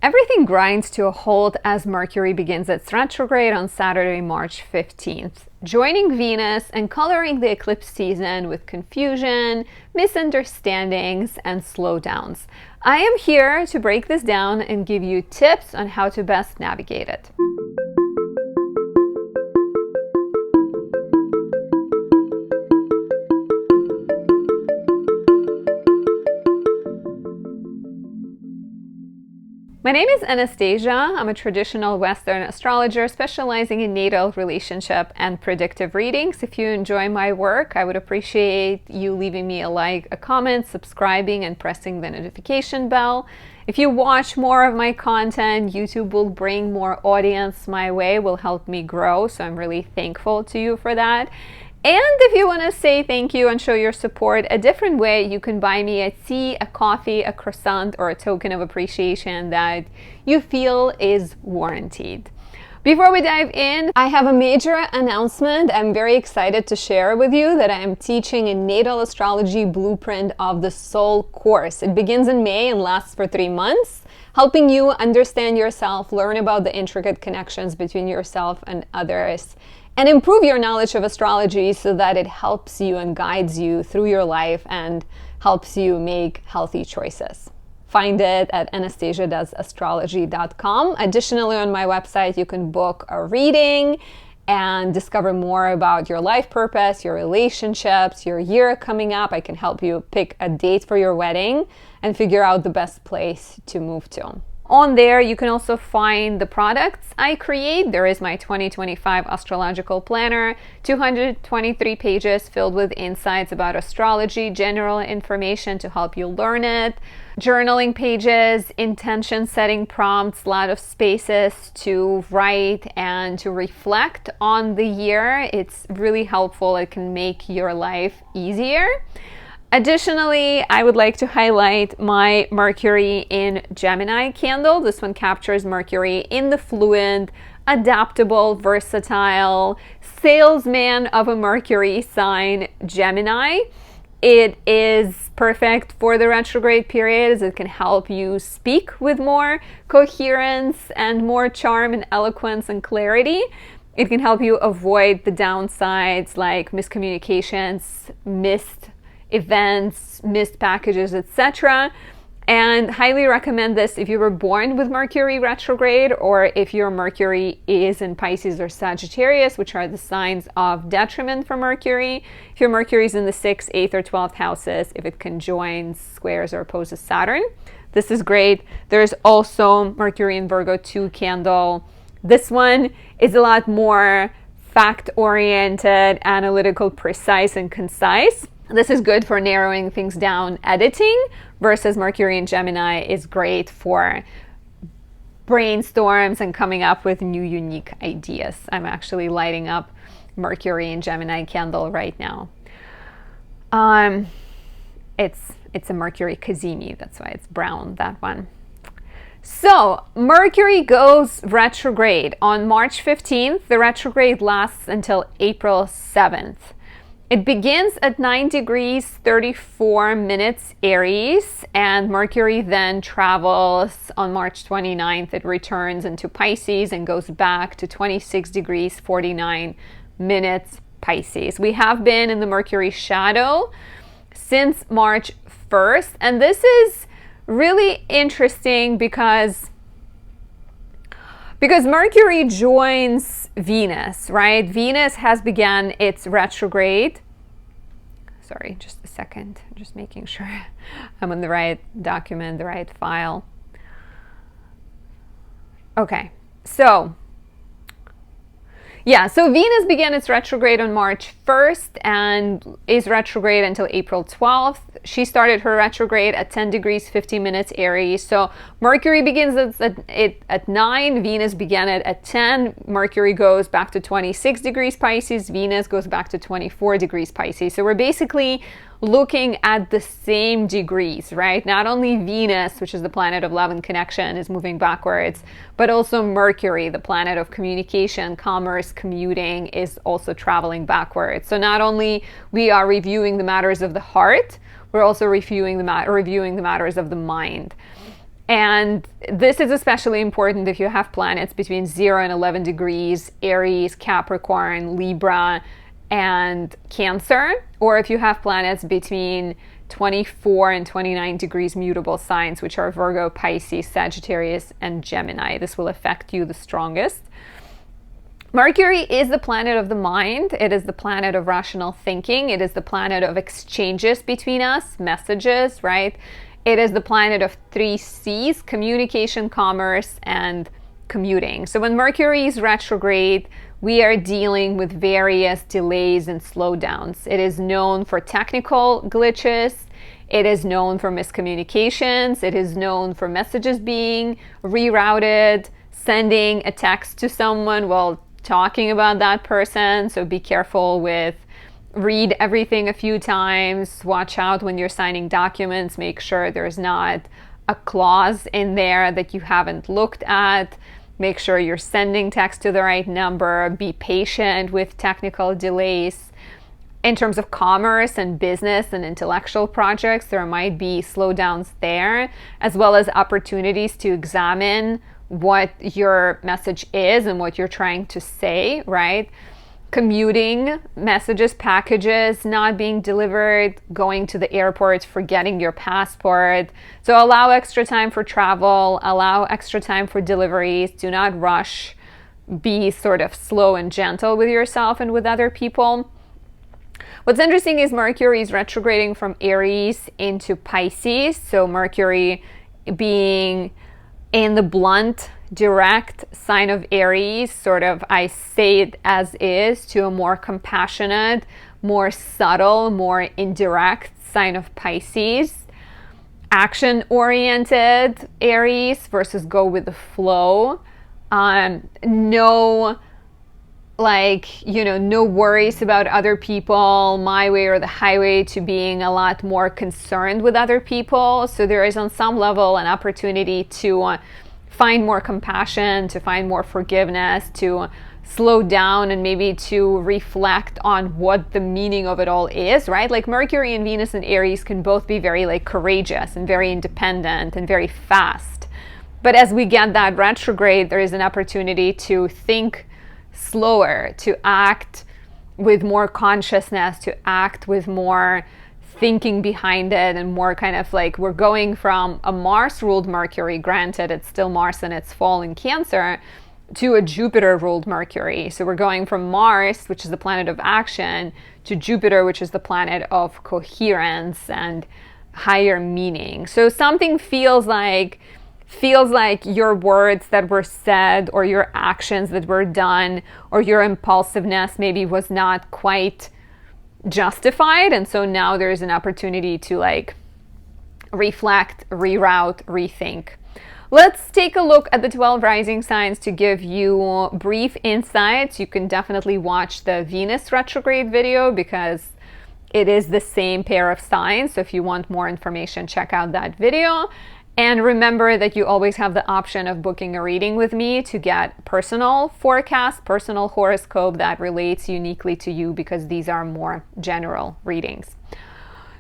Everything grinds to a halt as Mercury begins its retrograde on Saturday, March 15th, joining Venus and coloring the eclipse season with confusion, misunderstandings, and slowdowns. I am here to break this down and give you tips on how to best navigate it. My name is Anastasia. I'm a traditional Western astrologer specializing in natal, relationship, and predictive readings. If you enjoy my work, I would appreciate you leaving me a like, a comment, subscribing, and pressing the notification bell. If you watch more of my content, YouTube will bring more audience my way, will help me grow, so I'm really thankful to you for that. And if you want to say thank you and show your support a different way, you can buy me a tea, a coffee, a croissant, or a token of appreciation that you feel is warranted. Before we dive in, I have a major announcement I'm very excited to share with you, that I am teaching a natal astrology blueprint of the soul course. It begins in May and lasts for 3 months, helping you understand yourself, learn about the intricate connections between yourself and others, and improve your knowledge of astrology so that it helps you and guides you through your life and helps you make healthy choices. Find it at anastasiadoesastrology.com. Additionally, on my website, you can book a reading and discover more about your life purpose, your relationships, your year coming up. I can help you pick a date for your wedding and figure out the best place to move to. On there, you can also find the products I create. There is my 2025 astrological planner, 223 pages filled with insights about astrology, general information to help you learn it, journaling pages, intention setting prompts, a lot of spaces to write and to reflect on the year. It's really helpful. It can make your life easier. Additionally, I would like to highlight my Mercury in Gemini candle. This one captures Mercury in the fluid, adaptable, versatile salesman of a Mercury sign, Gemini. It is perfect for the retrograde period as it can help you speak with more coherence and more charm and eloquence and clarity. It can help you avoid the downsides like miscommunications, missed events, missed packages, etc. And highly recommend this if you were born with Mercury retrograde, or if your Mercury is in Pisces or Sagittarius, which are the signs of detriment for Mercury. If your Mercury is in the 6th, 8th, or 12th houses, if it conjoins, squares, or opposes Saturn. This is great. There's also Mercury in Virgo 2 candle. This one is a lot more fact-oriented, analytical, precise, and concise. This is good for narrowing things down, editing, versus Mercury in Gemini is great for brainstorms and coming up with new, unique ideas. I'm actually lighting up Mercury in Gemini candle right now. It's a Mercury Kazemi, that's why it's brown, that one. So, Mercury goes retrograde on March 15th. The retrograde lasts until April 7th. It begins at 9 degrees 34 minutes Aries, and Mercury then travels on March 29th. It returns into Pisces and goes back to 26 degrees 49 minutes Pisces. We have been in the Mercury shadow since March 1st, and this is really interesting because Mercury joins Venus, right? Venus has begun its retrograde. Sorry, just a second. I'm just making sure I'm on the right document, the right file. Okay, so Venus began its retrograde on March 1st and is retrograde until April 12th. She started her retrograde at 10 degrees 50 minutes Aries. So Mercury begins at 9, Venus began it at 10. Mercury goes back to 26 degrees Pisces, Venus goes back to 24 degrees Pisces. So we're basically looking at the same degrees, right? Not only Venus, which is the planet of love and connection, is moving backwards, but also Mercury, the planet of communication, commerce, commuting, is also traveling backwards. So not only we are reviewing the matters of the heart, we're also reviewing the matters of the mind. And this is especially important if you have planets between 0 and 11 degrees, Aries, Capricorn, Libra, and Cancer, or if you have planets between 24 and 29 degrees mutable signs, which are Virgo, Pisces, Sagittarius, and Gemini. This will affect you the strongest. Mercury is the planet of the mind. It is the planet of rational thinking. It is the planet of exchanges between us, messages, right? It is the planet of 3 C's, communication, commerce, and commuting. So when Mercury is retrograde, we are dealing with various delays and slowdowns. It is known for technical glitches. It is known for miscommunications. It is known for messages being rerouted, sending a text to someone while talking about that person. So be careful with read everything a few times. Watch out when you're signing documents. Make sure there's not a clause in there that you haven't looked at. Make sure you're sending text to the right number. Be patient with technical delays. In terms of commerce and business and intellectual projects, there might be slowdowns there, as well as opportunities to examine what your message is and what you're trying to say, right? Commuting, messages, packages not being delivered, going to the airport, forgetting your passport. So allow extra time for travel, allow extra time for deliveries. Do not rush. Be sort of slow and gentle with yourself and with other people. What's interesting is Mercury is retrograding from Aries into Pisces. So Mercury being in the blunt, direct sign of Aries, sort of I say it as is, to a more compassionate, more subtle, more indirect sign of Pisces. Action-oriented Aries versus go with the flow. No worries about other people, my way or the highway, to being a lot more concerned with other people. So there is on some level an opportunity to find more compassion, to find more forgiveness, to slow down and maybe to reflect on what the meaning of it all is, right? Like Mercury and Venus and Aries can both be very courageous and very independent and very fast. But as we get that retrograde, there is an opportunity to think slower, to act with more consciousness, to act with more thinking behind it, and more kind of we're going from a Mars-ruled Mercury, granted it's still Mars and its fall in Cancer, to a Jupiter-ruled Mercury. So we're going from Mars, which is the planet of action, to Jupiter, which is the planet of coherence and higher meaning. So something feels like your words that were said, or your actions that were done, or your impulsiveness maybe was not quite justified, and so now there's an opportunity to reflect, reroute, rethink. Let's take a look at the 12 rising signs to give you brief insights. You can definitely watch the Venus retrograde video because it is the same pair of signs. So if you want more information, check out that video. And remember that you always have the option of booking a reading with me to get personal forecast, personal horoscope that relates uniquely to you, because these are more general readings.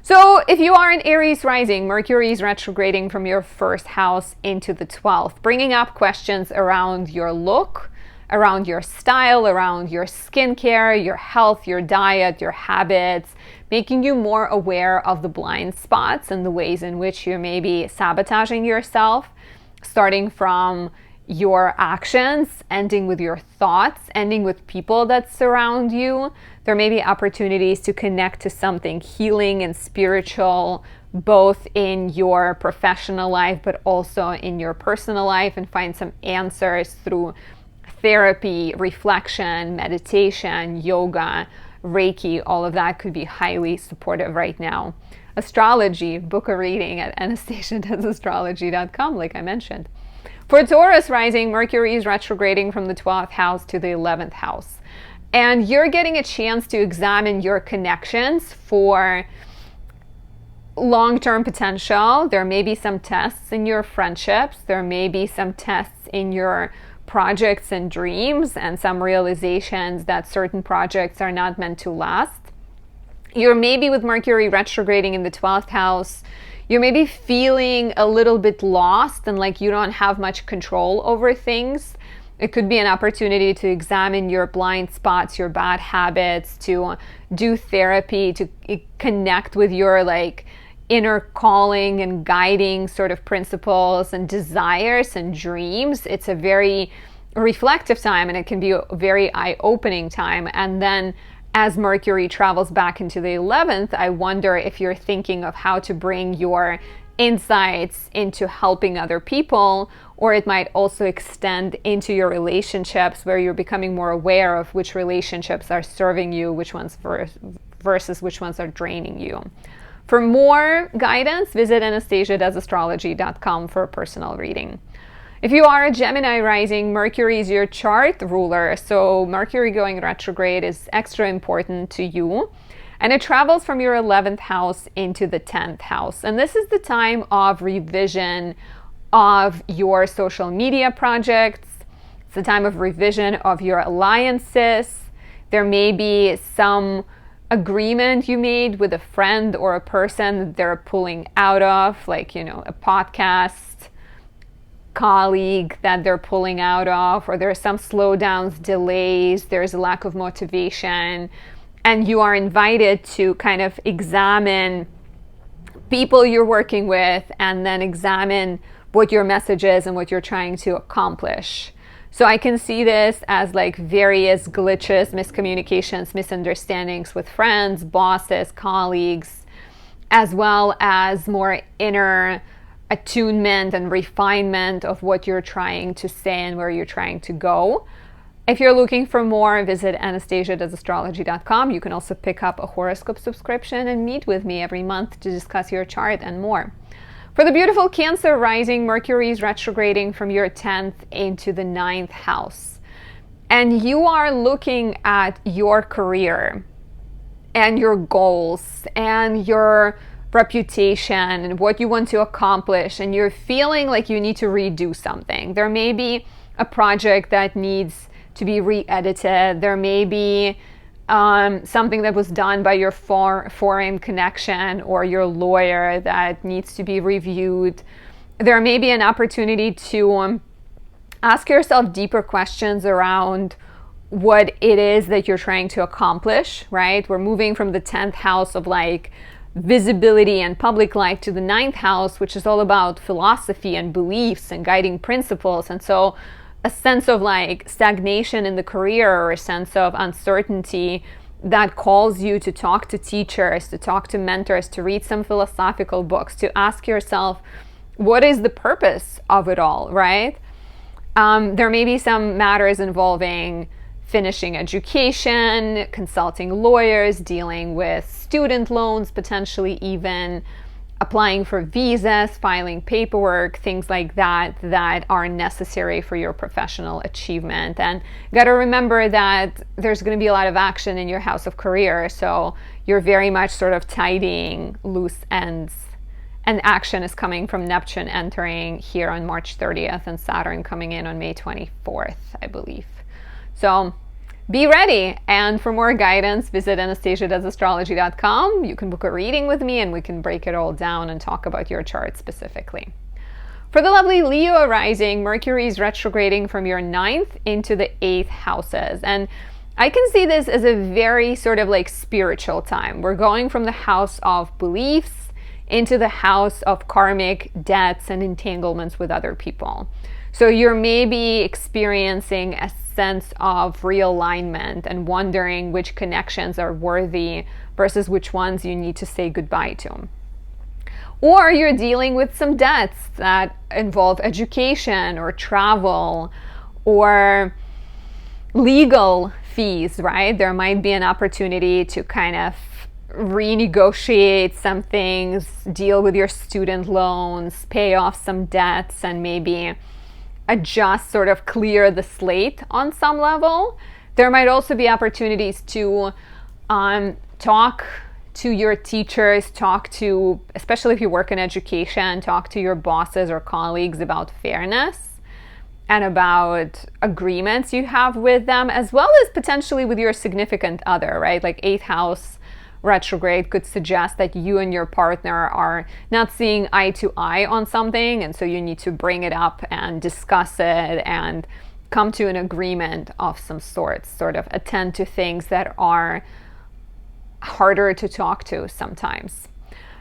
So if you are an Aries rising, Mercury is retrograding from your first house into the 12th, bringing up questions around your look, around your style, around your skincare, your health, your diet, your habits, making you more aware of the blind spots and the ways in which you're maybe sabotaging yourself, starting from your actions, ending with your thoughts, ending with people that surround you. There may be opportunities to connect to something healing and spiritual, both in your professional life, but also in your personal life, and find some answers through therapy, reflection, meditation, yoga, Reiki. All of that could be highly supportive right now. Astrology, book a reading at anastasia.astrology.com, like I mentioned. For Taurus rising, Mercury is retrograding from the 12th house to the 11th house. And you're getting a chance to examine your connections for long-term potential. There may be some tests in your friendships. There may be some tests in your projects and dreams, and some realizations that certain projects are not meant to last. You're maybe, with Mercury retrograding in the 12th house, You may be feeling a little bit lost and like you don't have much control over things. It could be an opportunity to examine your blind spots, your bad habits, to do therapy, to connect with your like inner calling and guiding sort of principles and desires and dreams. It's a very reflective time, and it can be a very eye-opening time. And then as Mercury travels back into the 11th, I wonder if you're thinking of how to bring your insights into helping other people, or it might also extend into your relationships, where you're becoming more aware of which relationships are serving you, which ones versus which ones are draining you. For more guidance, visit anastasiadoesastrology.com for a personal reading. If you are a Gemini rising, Mercury is your chart ruler, so Mercury going retrograde is extra important to you. And it travels from your 11th house into the 10th house. And this is the time of revision of your social media projects. It's the time of revision of your alliances. There may be some agreement you made with a friend or a person that they're pulling out of, like, you know, a podcast colleague that they're pulling out of, or there's some slowdowns, delays, there's a lack of motivation. And you are invited to kind of examine people you're working with and then examine what your message is and what you're trying to accomplish. So I can see this as like various glitches, miscommunications, misunderstandings with friends, bosses, colleagues, as well as more inner attunement and refinement of what you're trying to say and where you're trying to go. If you're looking for more, visit anastasiadoesastrology.com. You can also pick up a horoscope subscription and meet with me every month to discuss your chart and more. For the beautiful Cancer rising, Mercury is retrograding from your 10th into the 9th house. And you are looking at your career and your goals and your reputation and what you want to accomplish, and you're feeling like you need to redo something. There may be a project that needs to be re-edited. There may be something that was done by your foreign connection or your lawyer that needs to be reviewed. There may be an opportunity to ask yourself deeper questions around what it is that you're trying to accomplish, right? We're moving from the 10th house of like visibility and public life to the 9th house, which is all about philosophy and beliefs and guiding principles. And so a sense of like stagnation in the career, or a sense of uncertainty, that calls you to talk to teachers, to talk to mentors, to read some philosophical books, to ask yourself, what is the purpose of it all, right? There may be some matters involving finishing education, consulting lawyers, dealing with student loans, potentially even applying for visas, filing paperwork, things like that, that are necessary for your professional achievement. And you got to remember that there's going to be a lot of action in your house of career, so you're very much sort of tidying loose ends. And action is coming from Neptune entering here on March 30th and Saturn coming in on May 24th, I believe. So be ready. And for more guidance, visit anastasiadoesastrology.com. You can book a reading with me and we can break it all down and talk about your chart specifically. For the lovely Leo rising, Mercury is retrograding from your 9th into the 8th houses. And I can see this as a very sort of like spiritual time. We're going from the house of beliefs into the house of karmic debts and entanglements with other people. So you're maybe experiencing a sense of realignment and wondering which connections are worthy versus which ones you need to say goodbye to. Or you're dealing with some debts that involve education or travel or legal fees, right? There might be an opportunity to kind of renegotiate some things, deal with your student loans, pay off some debts, and maybe adjust, sort of clear the slate on some level. There might also be opportunities to talk to your teachers, talk to, especially if you work in education, talk to your bosses or colleagues about fairness and about agreements you have with them, as well as potentially with your significant other, right? Like 8th house retrograde could suggest that you and your partner are not seeing eye to eye on something, and so you need to bring it up and discuss it and come to an agreement of some sort of attend to things that are harder to talk to sometimes.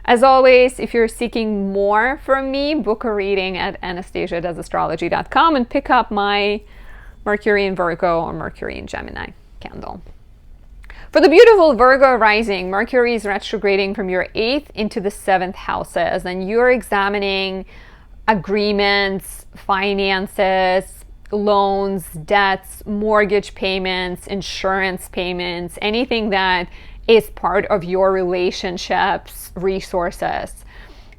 As always, if you're seeking more from me, book a reading at anastasiadoesastrology.com and pick up my Mercury in Virgo or Mercury in Gemini candle. For the beautiful Virgo rising, Mercury is retrograding from your 8th into the 7th houses, and you're examining agreements, finances, loans, debts, mortgage payments, insurance payments, anything that is part of your relationships, resources.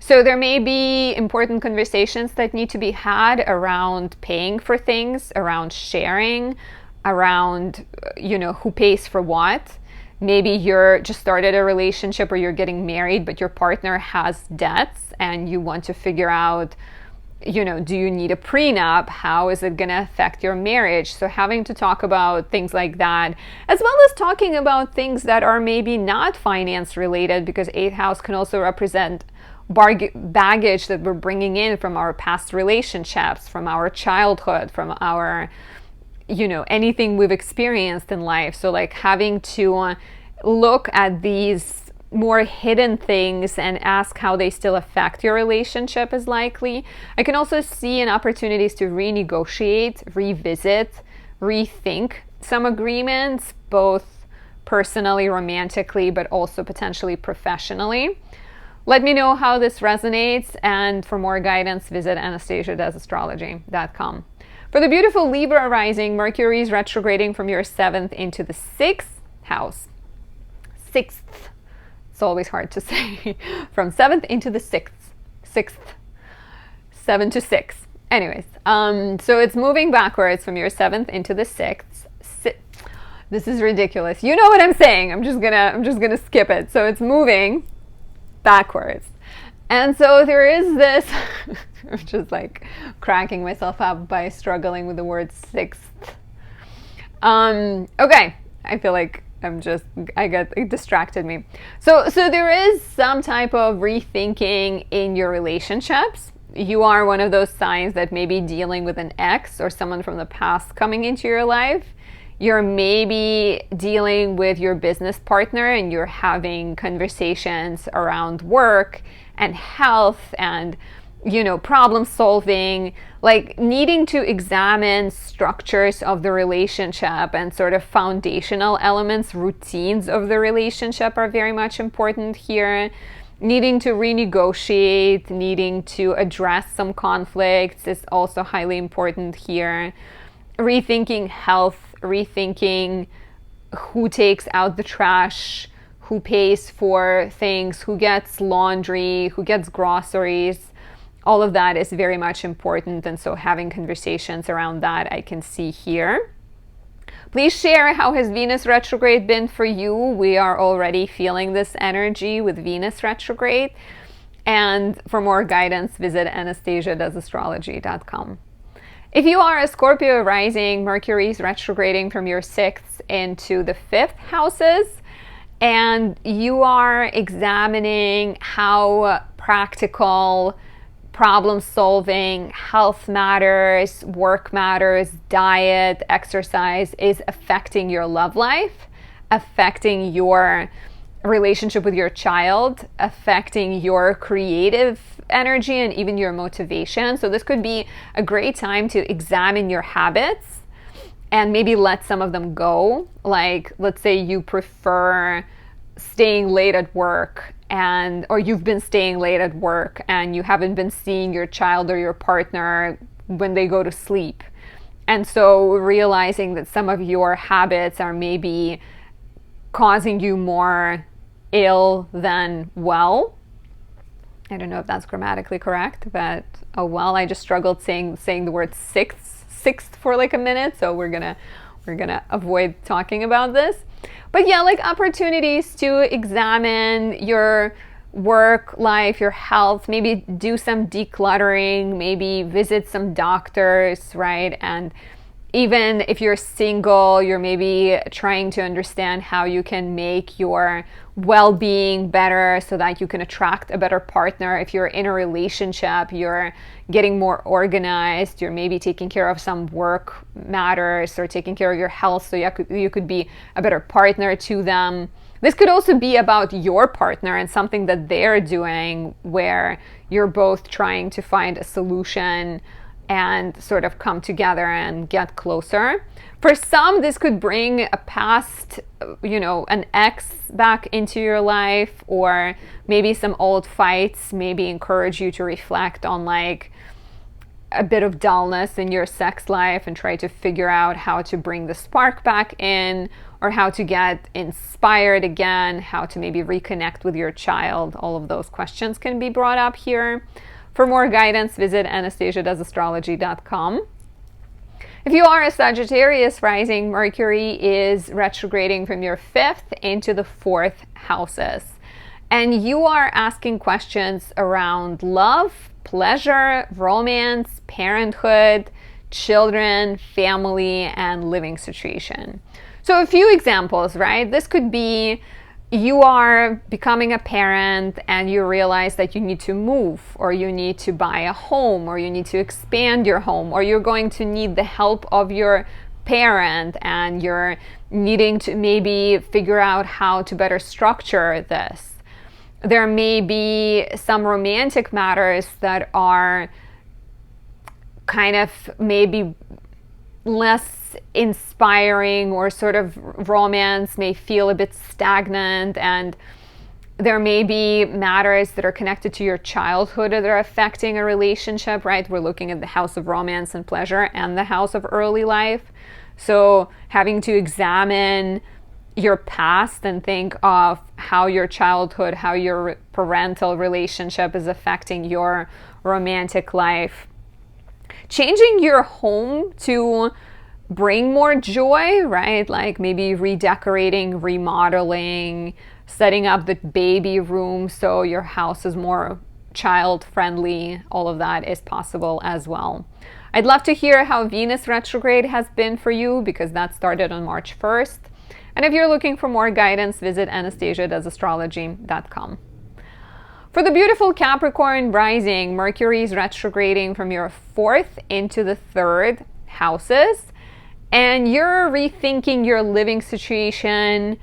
So there may be important conversations that need to be had around paying for things, around sharing, around, who pays for what. Maybe you're just started a relationship or you're getting married, but your partner has debts and you want to figure out, do you need a prenup? How is it going to affect your marriage? So having to talk about things like that, as well as talking about things that are maybe not finance related, because 8th house can also represent baggage that we're bringing in from our past relationships, from our childhood, from our, anything we've experienced in life. So like having to look at these more hidden things and ask how they still affect your relationship is likely. I can also see an opportunities to renegotiate, revisit, rethink some agreements, both personally, romantically, but also potentially professionally. Let me know how this resonates, and for more guidance, visit anastasiadoesastrology.com. For the beautiful Libra rising, Mercury is retrograding from your 7th into the 6th house. 6th. It's always hard to say. From 7th into the 6th. 7 to 6. Anyways, so it's moving backwards from your 7th into the 6th. This is ridiculous. You know what I'm saying. I'm just gonna skip it. So it's moving backwards. And so there is this, I'm just like cracking myself up by struggling with the word 6th. Okay, I feel like it distracted me. So there is some type of rethinking in your relationships. You are one of those signs that may be dealing with an ex or someone from the past coming into your life. You're maybe dealing with your business partner and you're having conversations around work and health and problem solving, like needing to examine structures of the relationship and sort of foundational elements, routines of the relationship are very much important here. Needing to renegotiate, needing to address some conflicts is also highly important here. Rethinking health, rethinking who takes out the trash, who pays for things, who gets laundry, who gets groceries. All of that is very much important, and so having conversations around that I can see here. Please share how has Venus retrograde been for you. We are already feeling this energy with Venus retrograde. And for more guidance, visit anastasiadoesastrology.com. If you are a Scorpio rising, Mercury is retrograding from your 6th into the 5th houses, and you are examining how practical problem solving, health matters, work matters, diet, exercise is affecting your love life, affecting your relationship with your child, affecting your creative energy and even your motivation. So this could be a great time to examine your habits and maybe let some of them go. Like, let's say you prefer staying late at work or you've been staying late at work and you haven't been seeing your child or your partner when they go to sleep. And so realizing that some of your habits are maybe causing you more ill than well. I don't know if that's grammatically correct, but oh well, I just struggled saying the word sixth for like a minute, so we're gonna avoid talking about this. But yeah, like opportunities to examine your work life, your health, maybe do some decluttering, maybe visit some doctors, right? And even if you're single, you're maybe trying to understand how you can make your well-being better so that you can attract a better partner. If you're in a relationship, you're getting more organized, you're maybe taking care of some work matters or taking care of your health so you could be a better partner to them. This could also be about your partner and something that they're doing where you're both trying to find a solution and sort of come together and get closer. For some, this could bring a past, an ex back into your life, or maybe some old fights, maybe encourage you to reflect on like a bit of dullness in your sex life and try to figure out how to bring the spark back in, or how to get inspired again, how to maybe reconnect with your child. All of those questions can be brought up here. For more guidance, visit anastasiadoesastrology.com. If you are a Sagittarius rising, Mercury is retrograding from your 5th into the 4th houses. And you are asking questions around love, pleasure, romance, parenthood, children, family, and living situation. So a few examples, right? This could be you are becoming a parent and you realize that you need to move, or you need to buy a home, or you need to expand your home, or you're going to need the help of your parent and you're needing to maybe figure out how to better structure this. There may be some romantic matters that are kind of maybe less inspiring, or sort of romance may feel a bit stagnant, and there may be matters that are connected to your childhood that are affecting a relationship, right? We're looking at the house of romance and pleasure and the house of early life. So having to examine your past and think of how your childhood, how your parental relationship is affecting your romantic life. Changing your home to bring more joy, right? Like maybe redecorating, remodeling, setting up the baby room so your house is more child friendly. All of that is possible as well. I'd love to hear how Venus retrograde has been for you, because that started on March 1st. And if you're looking for more guidance, visit anastasiadoesastrology.com. For the beautiful Capricorn rising, Mercury is retrograding from your 4th into the 3rd houses. And you're rethinking your living situation,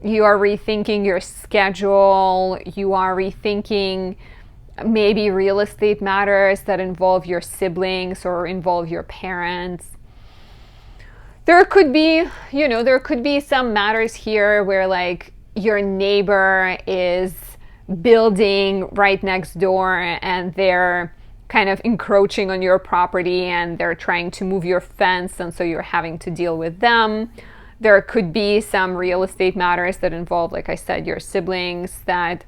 you are rethinking your schedule, you are rethinking maybe real estate matters that involve your siblings or involve your parents. There could be some matters here where like your neighbor is building right next door and they're kind of encroaching on your property and they're trying to move your fence, and so you're having to deal with them. There could be some real estate matters that involve, like I said, your siblings. That,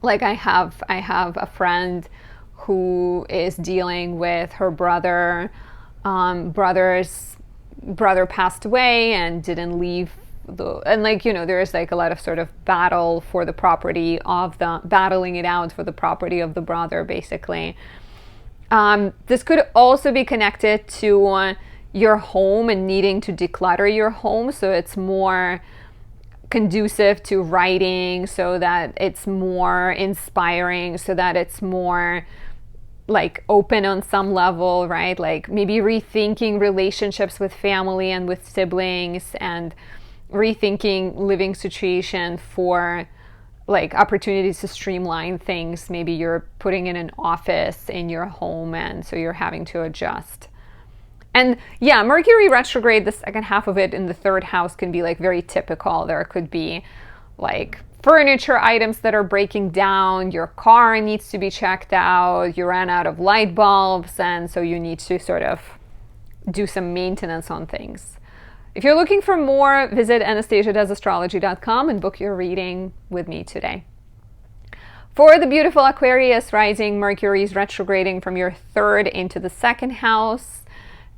like I have a friend who is dealing with her brother. Brother's brother passed away and didn't leave there's like a lot of sort of battling it out for the property of the brother, basically. This could also be connected to your home and needing to declutter your home so it's more conducive to writing, so that it's more inspiring, so that it's more like open on some level, right? Like maybe rethinking relationships with family and with siblings, and rethinking living situation for like opportunities to streamline things. Maybe you're putting in an office in your home, and so you're having to adjust. And yeah, Mercury retrograde, the second half of it in the 3rd house, can be like very typical. There could be like furniture items that are breaking down, your car needs to be checked out, you ran out of light bulbs, and so you need to sort of do some maintenance on things. If you're looking for more, visit anastasiadoesastrology.com and book your reading with me today. For the beautiful Aquarius rising, Mercury is retrograding from your 3rd into the 2nd house,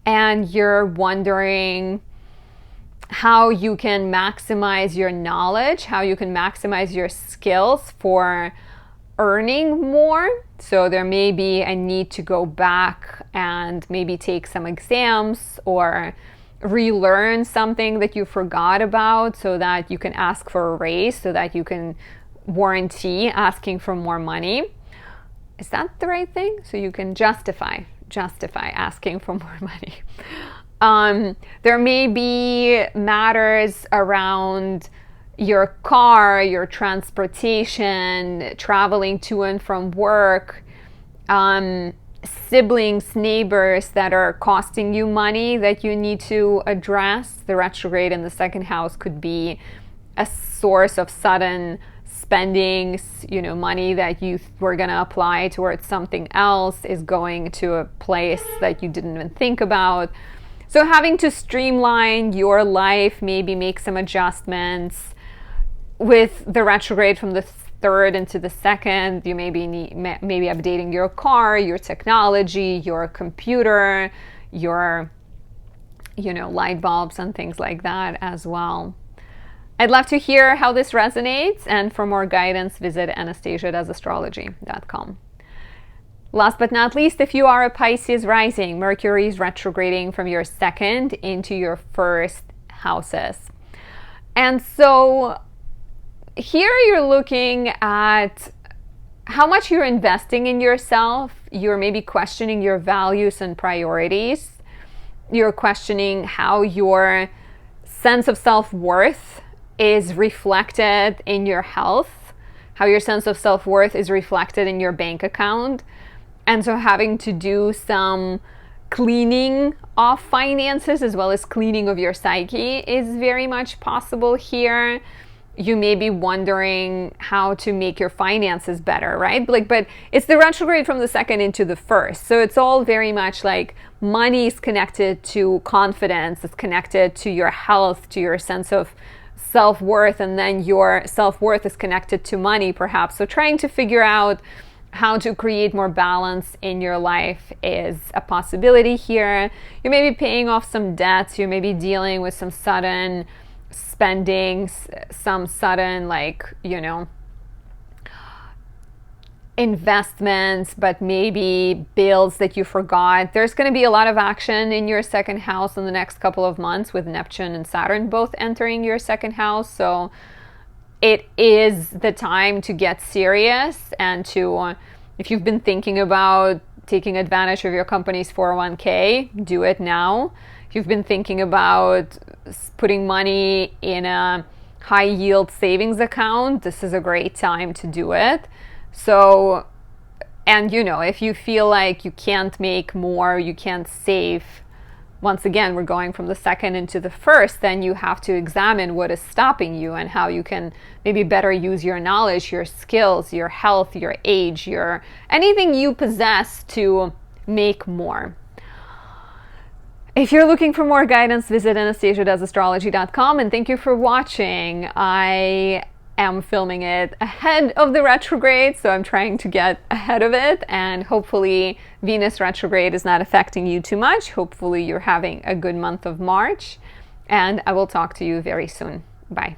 and you're wondering how you can maximize your knowledge, how you can maximize your skills for earning more. So there may be a need to go back and maybe take some exams or relearn something that you forgot about so that you can ask for a raise, so that you can warranty asking for more money. Is that the right thing? So you can justify asking for more money. There may be matters around your car, your transportation, traveling to and from work, siblings, neighbors that are costing you money that you need to address. The retrograde in the second house could be a source of sudden spendings, money that you were going to apply towards something else is going to a place that you didn't even think about. So having to streamline your life, maybe make some adjustments. With the retrograde from the third into the second, you maybe updating your car, your technology, your computer, your light bulbs and things like that as well. I'd love to hear how this resonates, and for more guidance, visit anastasiadoesastrology.com. Last but not least, if you are a Pisces rising, Mercury is retrograding from your second into your first houses. And so here you're looking at how much you're investing in yourself. You're maybe questioning your values and priorities. You're questioning how your sense of self-worth is reflected in your health, how your sense of self-worth is reflected in your bank account. And so having to do some cleaning of finances as well as cleaning of your psyche is very much possible here. You may be wondering how to make your finances better, right? But it's the retrograde from the second into the first. So it's all very much like money is connected to confidence. It's connected to your health, to your sense of self-worth, and then your self-worth is connected to money perhaps. So trying to figure out how to create more balance in your life is a possibility here. You may be paying off some debts. You may be dealing with some sudden spending, some sudden investments, but maybe bills that you forgot. There's going to be a lot of action in your second house in the next couple of months with Neptune and Saturn both entering your second house. So it is the time to get serious and to, if you've been thinking about taking advantage of your company's 401k, do it now. If you've been thinking about putting money in a high yield savings account, this is a great time to do it. So, and if you feel like you can't make more, you can't save, once again, we're going from the second into the first, then you have to examine what is stopping you and how you can maybe better use your knowledge, your skills, your health, your age, anything you possess to make more. If you're looking for more guidance, visit anastasiadoesastrology.com, and thank you for watching. I am filming it ahead of the retrograde, so I'm trying to get ahead of it, and hopefully Venus retrograde is not affecting you too much. Hopefully you're having a good month of March, and I will talk to you very soon. Bye.